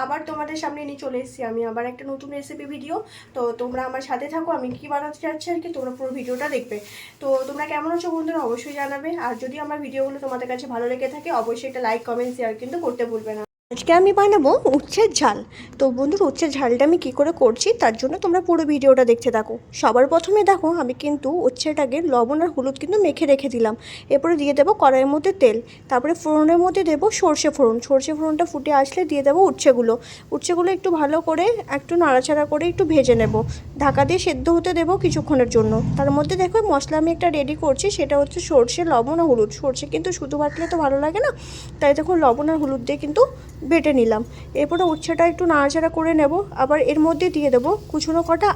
আবার তোমাদের সামনে নিয়ে চলে এসেছি আমি আবার একটা নতুন রেসিপি ভিডিও। তো তোমরা আমার সাথে থাকো, আমি কী বানাতে চাচ্ছি আর কি, তোমরা পুরো ভিডিওটা দেখবে। তো তোমরা কেমন আছো বন্ধুরা অবশ্যই জানাবে, আর যদি আমার ভিডিওগুলো তোমাদের কাছে ভালো লেগে থাকে অবশ্যই একটা লাইক কমেন্ট শেয়ার কিন্তু করতে ভুলবে না। আজকে আমি বানাবো উচ্ছের ঝাল। তো বন্ধুরা, উচ্ছের ঝালটা আমি কী করে করছি তার জন্য তোমরা পুরো ভিডিওটা দেখতে থাকো। সবার প্রথমে দেখো, আমি কিন্তু উচ্ছেটাকে লবণ আর হলুদ কিন্তু মেখে রেখে দিলাম। এরপরে দিয়ে দেবো কড়াইয়ের মধ্যে তেল, তারপরে ফোড়নের মধ্যে দেবো সর্ষে ফোড়ন। সর্ষে ফোড়নটা ফুটে আসলে দিয়ে দেবো উচ্ছেগুলো একটু ভালো করে একটু নাড়াচাড়া করে একটু ভেজে নেব। ঢাকা দিয়ে সেদ্ধ হতে দেবো কিছুক্ষণের জন্য। তার মধ্যে দেখো মশলা আমি একটা রেডি করছি, সেটা হচ্ছে সর্ষে, লবণ আর হলুদ। সর্ষে কিন্তু শুধু বাটলে তো ভালো লাগে না, তাই দেখো লবণ আর হলুদ দিয়ে কিন্তু বেটে নিলাম। এরপরে উচ্ছেটা একটু নাড়াচাড়া করে নেব। আবার এর মধ্যে দিয়ে দেবো কুচনো কটা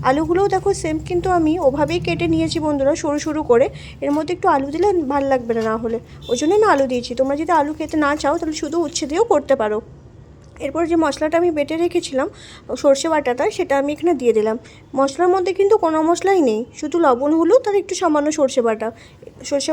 আলুগুলোও দেখো সেম কিন্তু আমি ওভাবেই কেটে নিয়েছি বন্ধুরা, সরু সরু করে। এর মধ্যে একটু আলু দিলে ভালো লাগবে না, হলে ওই জন্য আমি আলু দিয়েছি। তোমরা যদি আলু খেতে না চাও তাহলে শুধু উচ্ছে দিয়েও করতে পারো। এরপর যে মশলাটা আমি বেটে রেখেছিলাম সর্ষে বাটাটা, সেটা আমি এখানে দিয়ে দিলাম। মশলার মধ্যে কিন্তু কোনো মশলাই নেই, শুধু লবণ হলুদ আর একটু সামান্য সর্ষে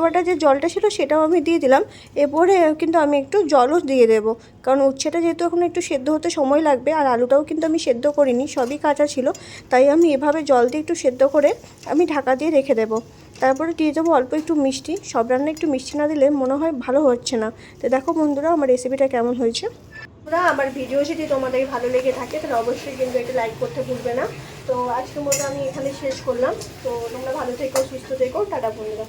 বাটা যে জলটা ছিল সেটাও আমি দিয়ে দিলাম। এরপরে কিন্তু আমি একটু জলও দিয়ে দেবো, কারণ উচ্ছেটা যেহেতু এখন একটু সেদ্ধ হতে সময় লাগবে, আর আলুটাও কিন্তু আমি সেদ্ধ করিনি, সবই কাঁচা ছিল। তাই আমি এভাবে জল দিয়ে একটু সেদ্ধ করে আমি ঢাকা দিয়ে রেখে দেবো। তারপরে দিয়ে দেবো অল্প একটু মিষ্টি। সব রান্না একটু মিষ্টি না দিলে মনে হয় ভালো হচ্ছে না। তো দেখো বন্ধুরা আমার রেসিপিটা কেমন হয়েছে। আমার ভিডিও যদি তোমাদের ভালো লেগে থাকে তাহলে অবশ্যই কিন্তু একটা লাইক করতে ভুলবে না। তো আজকের মতো আমি এখানে শেষ করলাম। তো তোমরা ভালো থেকো, সুস্থ থেকো, টাটা বন্ধুরা।